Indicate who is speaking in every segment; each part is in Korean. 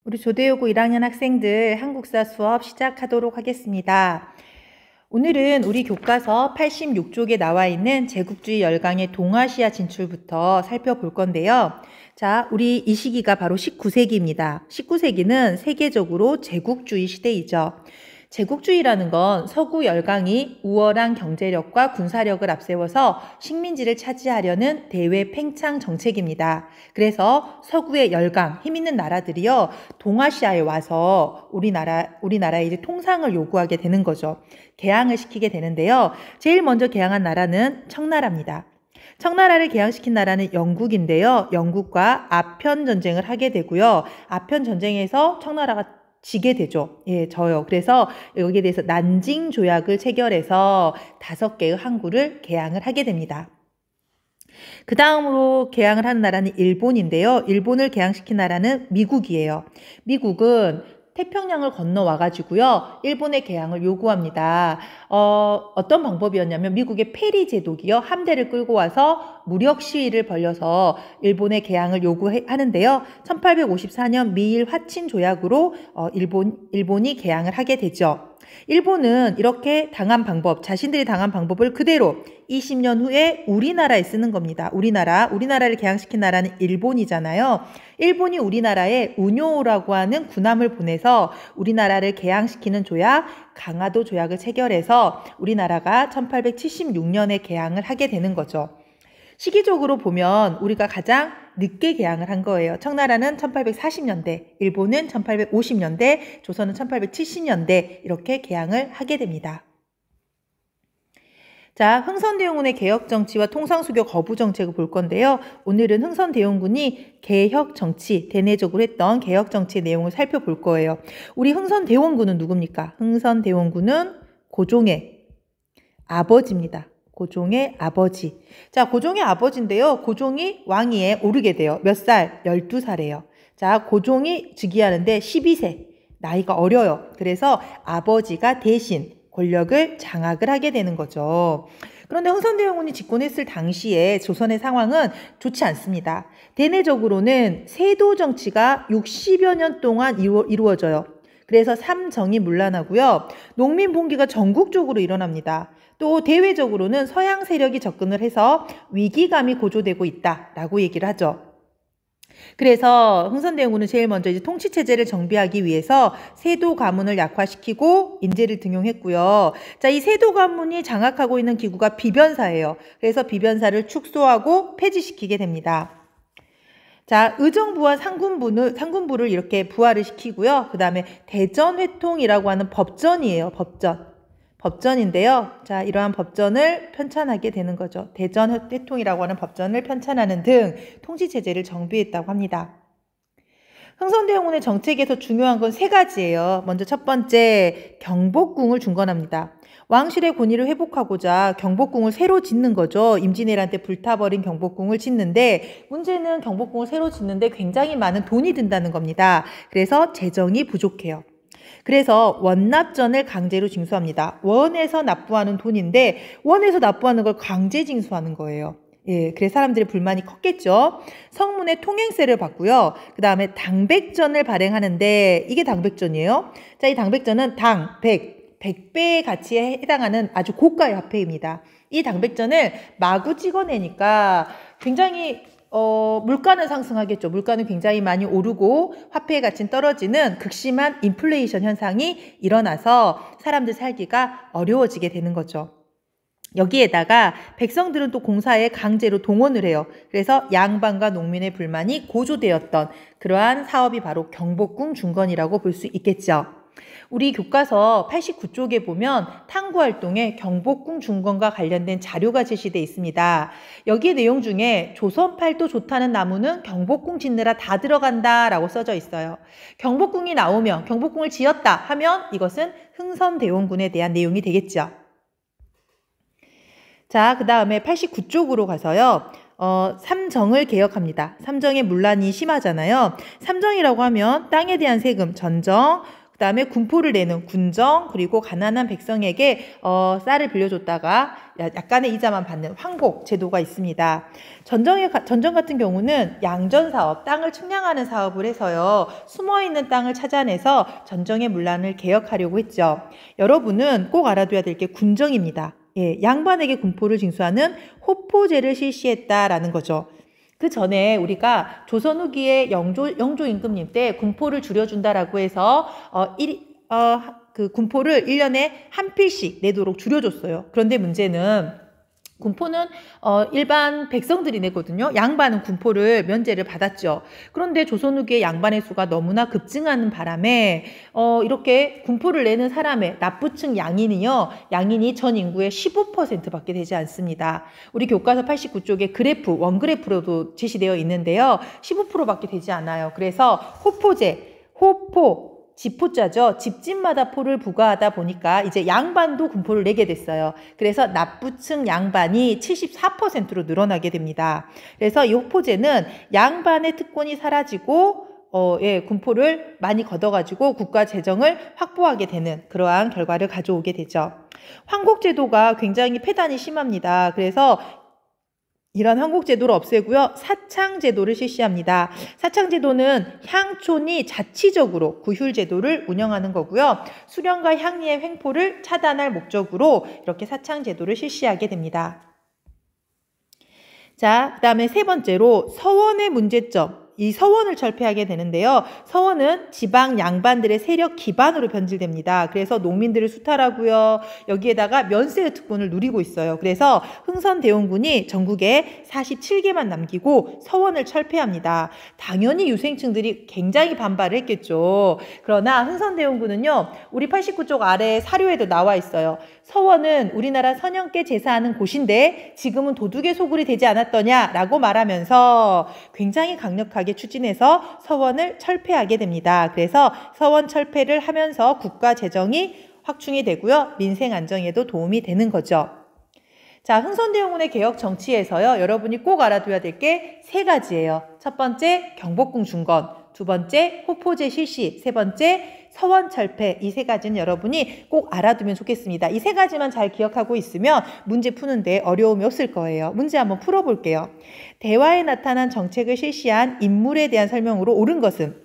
Speaker 1: 우리 조대요고 1학년 학생들 한국사 수업 시작하도록 하겠습니다. 오늘은 우리 교과서 86쪽에 나와 있는 제국주의 열강의 동아시아 진출부터 살펴볼 건데요. 자, 우리 이 시기가 바로 19세기입니다. 19세기는 세계적으로 제국주의 시대이죠. 제국주의라는 건 서구 열강이 우월한 경제력과 군사력을 앞세워서 식민지를 차지하려는 대외 팽창 정책입니다. 그래서 서구의 열강, 힘 있는 나라들이요, 동아시아에 와서 우리나라의 이제 통상을 요구하게 되는 거죠. 개항을 시키게 되는데요. 제일 먼저 개항한 나라는 청나라입니다. 청나라를 개항시킨 나라는 영국인데요. 영국과 아편 전쟁을 하게 되고요. 아편 전쟁에서 청나라가 지게 되죠. 예, 져요. 그래서 여기에 대해서 난징 조약을 체결해서 5개의 항구를 개항을 하게 됩니다. 그 다음으로 개항을 하는 나라는 일본인데요. 일본을 개항시킨 나라는 미국이에요. 미국은 태평양을 건너와가지고요, 일본의 개항을 요구합니다. 어떤 방법이었냐면 미국의 페리 제독이요, 함대를 끌고 와서 무력 시위를 벌여서 일본의 개항을 요구하는데요. 1854년 미일 화친 조약으로 일본이 개항을 하게 되죠. 일본은 이렇게 자신들이 당한 방법을 그대로 20년 후에 우리나라에 쓰는 겁니다. 우리나라를 개항시킨 나라는 일본이잖아요. 일본이 우리나라에 운요라고 하는 군함을 보내서 우리나라를 개항시키는 조약, 강화도 조약을 체결해서 우리나라가 1876년에 개항을 하게 되는 거죠. 시기적으로 보면 우리가 가장 늦게 개항을 한 거예요. 청나라는 1840년대, 일본은 1850년대, 조선은 1870년대 이렇게 개항을 하게 됩니다. 자, 흥선대원군의 개혁정치와 통상수교 거부정책을 볼 건데요. 오늘은 흥선대원군이 개혁정치, 대내적으로 했던 개혁정치의 내용을 살펴볼 거예요. 우리 흥선대원군은 누굽니까? 흥선대원군은 고종의 아버지입니다. 고종의 아버지. 자, 고종의 아버지인데요. 고종이 왕위에 오르게 돼요. 몇 살? 12살이에요. 자, 고종이 즉위하는데 12세. 나이가 어려요. 그래서 아버지가 대신 권력을 장악을 하게 되는 거죠. 그런데 흥선대원군이 집권했을 당시에 조선의 상황은 좋지 않습니다. 대내적으로는 세도 정치가 60여 년 동안 이루어져요. 그래서 삼정이 문란하고요. 농민 봉기가 전국적으로 일어납니다. 또 대외적으로는 서양 세력이 접근을 해서 위기감이 고조되고 있다라고 얘기를 하죠. 그래서 흥선대원군은 제일 먼저 이제 통치체제를 정비하기 위해서 세도 가문을 약화시키고 인재를 등용했고요. 자, 이 세도 가문이 장악하고 있는 기구가 비변사예요. 그래서 비변사를 축소하고 폐지시키게 됩니다. 자, 의정부와 상군부를 이렇게 부활을 시키고요. 그 다음에 대전회통이라고 하는 법전이에요. 법전인데요. 자, 이러한 법전을 편찬하게 되는 거죠. 대전회통이라고 하는 법전을 편찬하는 등 통치체제를 정비했다고 합니다. 흥선대원군의 정책에서 중요한 건 3가지예요. 먼저 첫 번째, 경복궁을 중건합니다. 왕실의 권위를 회복하고자 경복궁을 새로 짓는 거죠. 임진왜란 때 불타버린 경복궁을 짓는데, 문제는 경복궁을 새로 짓는데 굉장히 많은 돈이 든다는 겁니다. 그래서 재정이 부족해요. 그래서 원납전을 강제로 징수합니다. 원에서 납부하는 돈인데 원에서 납부하는 걸 강제 징수하는 거예요. 예, 그래서 사람들의 불만이 컸겠죠. 성문에 통행세를 받고요. 그 다음에 당백전을 발행하는데, 이게 당백전이에요. 자, 이 당백전은 100배의 가치에 해당하는 아주 고가의 화폐입니다. 이 당백전을 마구 찍어내니까 굉장히 물가는 상승하겠죠. 물가는 굉장히 많이 오르고 화폐의 가치는 떨어지는 극심한 인플레이션 현상이 일어나서 사람들 살기가 어려워지게 되는 거죠. 여기에다가 백성들은 또 공사에 강제로 동원을 해요. 그래서 양반과 농민의 불만이 고조되었던 그러한 사업이 바로 경복궁 중건이라고 볼 수 있겠죠. 우리 교과서 89쪽에 보면 탐구활동에 경복궁 중건과 관련된 자료가 제시되어 있습니다. 여기에 내용 중에 조선팔도 좋다는 나무는 경복궁 짓느라 다 들어간다 라고 써져 있어요. 경복궁이 나오면, 경복궁을 지었다 하면 이것은 흥선대원군에 대한 내용이 되겠죠. 자, 그 다음에 89쪽으로 가서요. 삼정을 개혁합니다. 삼정의 문란이 심하잖아요. 삼정이라고 하면 땅에 대한 세금, 전정, 그 다음에 군포를 내는 군정, 그리고 가난한 백성에게 쌀을 빌려줬다가 약간의 이자만 받는 황곡 제도가 있습니다. 전정 같은 경우는 양전 사업, 땅을 측량하는 사업을 해서요, 숨어있는 땅을 찾아내서 전정의 문란을 개혁하려고 했죠. 여러분은 꼭 알아둬야 될 게 군정입니다. 예, 양반에게 군포를 징수하는 호포제를 실시했다라는 거죠. 그 전에 우리가 조선 후기에 영조 임금님 때 군포를 줄여준다라고 해서 그 군포를 1년에 한 필씩 내도록 줄여줬어요. 그런데 문제는 군포는 일반 백성들이 내거든요. 양반은 군포를 면제를 받았죠. 그런데 조선 후기에 양반의 수가 너무나 급증하는 바람에 이렇게 군포를 내는 사람의 납부층 양인이요, 양인이 전 인구의 15%밖에 되지 않습니다. 우리 교과서 89쪽에 그래프, 원그래프로도 제시되어 있는데요, 15%밖에 되지 않아요. 그래서 호포제, 호포, 집포자죠. 집집마다 포를 부과하다 보니까 이제 양반도 군포를 내게 됐어요. 그래서 납부층 양반이 74%로 늘어나게 됩니다. 그래서 이 호포제는 양반의 특권이 사라지고 군포를 많이 걷어가지고 국가 재정을 확보하게 되는 그러한 결과를 가져오게 되죠. 황곡제도가 굉장히 폐단이 심합니다. 그래서 이런 황곡제도를 없애고요, 사창제도를 실시합니다. 사창제도는 향촌이 자치적으로 구휼제도를 운영하는 거고요, 수령과 향리의 횡포를 차단할 목적으로 이렇게 사창제도를 실시하게 됩니다. 자, 그 다음에 세 번째로 서원의 문제점. 이 서원을 철폐하게 되는데요. 서원은 지방 양반들의 세력 기반으로 변질됩니다. 그래서 농민들을 수탈하고요, 여기에다가 면세의 특권을 누리고 있어요. 그래서 흥선대원군이 전국에 47개만 남기고 서원을 철폐합니다. 당연히 유생층들이 굉장히 반발을 했겠죠. 그러나 흥선대원군은요, 우리 89쪽 아래 사료에도 나와 있어요. 서원은 우리나라 선영께 제사하는 곳인데 지금은 도둑의 소굴이 되지 않았더냐라고 말하면서 굉장히 강력하게 추진해서 서원을 철폐하게 됩니다. 그래서 서원 철폐를 하면서 국가 재정이 확충이 되고요, 민생 안정에도 도움이 되는 거죠. 자, 흥선대원군의 개혁 정치에서요, 여러분이 꼭 알아둬야 될 게 세 가지예요. 첫 번째, 경복궁 중건. 두 번째, 호포제 실시. 세 번째, 서원 철폐. 이 세 가지는 여러분이 꼭 알아두면 좋겠습니다. 이 세 가지만 잘 기억하고 있으면 문제 푸는데 어려움이 없을 거예요. 문제 한번 풀어볼게요. 대화에 나타난 정책을 실시한 인물에 대한 설명으로 옳은 것은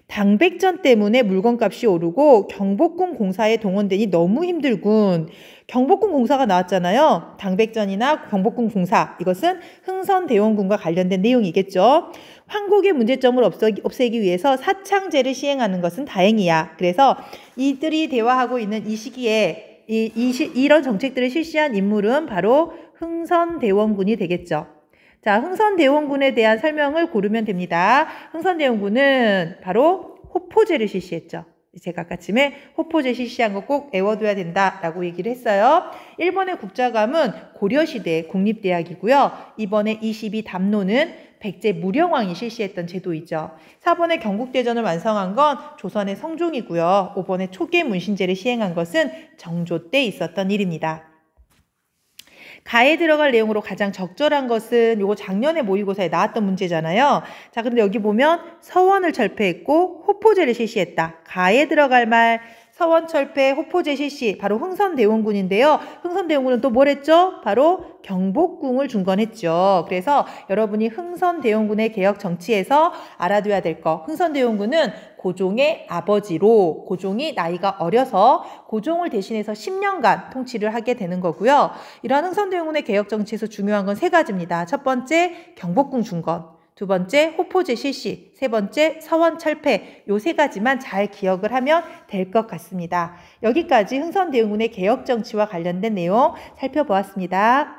Speaker 1: 당백전 때문에 물건값이 오르고 경복궁 공사에 동원되니 너무 힘들군. 경복궁 공사가 나왔잖아요. 당백전이나 경복궁 공사, 이것은 흥선대원군과 관련된 내용이겠죠. 황곡의 문제점을 없애기 위해서 사창제를 시행하는 것은 다행이야. 그래서 이들이 대화하고 있는 이 시기에 이런 정책들을 실시한 인물은 바로 흥선대원군이 되겠죠. 자, 흥선대원군에 대한 설명을 고르면 됩니다. 흥선대원군은 바로 호포제를 실시했죠. 제가 아까쯤에 호포제 실시한 거 꼭 외워둬야 된다라고 얘기를 했어요. 1번의 국자감은 고려시대 국립대학이고요. 2번의 22담론은 백제 무령왕이 실시했던 제도이죠. 4번의 경국대전을 완성한 건 조선의 성종이고요. 5번의 초계 문신제를 시행한 것은 정조 때 있었던 일입니다. 가에 들어갈 내용으로 가장 적절한 것은 요거 작년에 모의고사에 나왔던 문제잖아요. 자, 그런데 여기 보면 서원을 철폐했고 호포제를 실시했다. 가에 들어갈 말 서원 철폐, 호포제 실시, 바로 흥선대원군인데요. 흥선대원군은 또 뭘 했죠? 바로 경복궁을 중건했죠. 그래서 여러분이 흥선대원군의 개혁 정치에서 알아둬야 될 거, 흥선대원군은 고종의 아버지로, 고종이 나이가 어려서 고종을 대신해서 10년간 통치를 하게 되는 거고요. 이러한 흥선대원군의 개혁 정치에서 중요한 건 세 가지입니다. 첫 번째, 경복궁 중건. 두 번째, 호포제 실시. 세 번째, 서원 철폐. 요 세 가지만 잘 기억을 하면 될 것 같습니다. 여기까지 흥선대원군의 개혁 정치와 관련된 내용 살펴보았습니다.